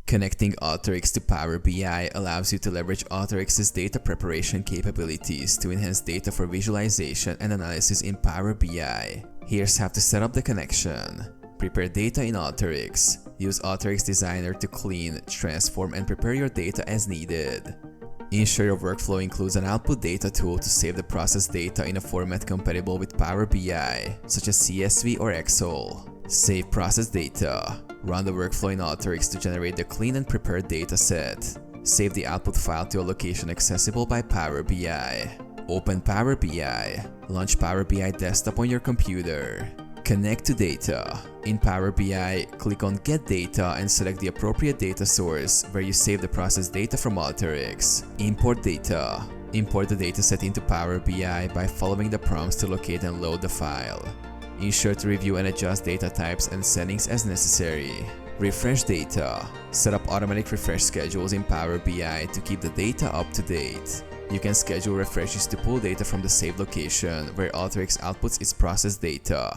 Connecting Alteryx to Power BI allows you to leverage Alteryx's data preparation capabilities to enhance data for visualization and analysis in Power BI. Here's how to set up the connection. Prepare data in Alteryx. Use Alteryx Designer to clean, transform, and prepare your data as needed. Ensure your workflow includes an output data tool to save the processed data in a format compatible with Power BI, such as CSV or Excel. Save processed data. Run the workflow in Alteryx to generate the clean and prepared data set. Save the output file to a location accessible by Power BI. Open Power BI. Launch Power BI Desktop on your computer. Connect to data. In Power BI, click on Get Data and select the appropriate data source where you save the processed data from Alteryx. Import data. Import the dataset into Power BI by following the prompts to locate and load the file. Ensure to review and adjust data types and settings as necessary. Refresh data. Set up automatic refresh schedules in Power BI to keep the data up to date. You can schedule refreshes to pull data from the saved location where Alteryx outputs its processed data.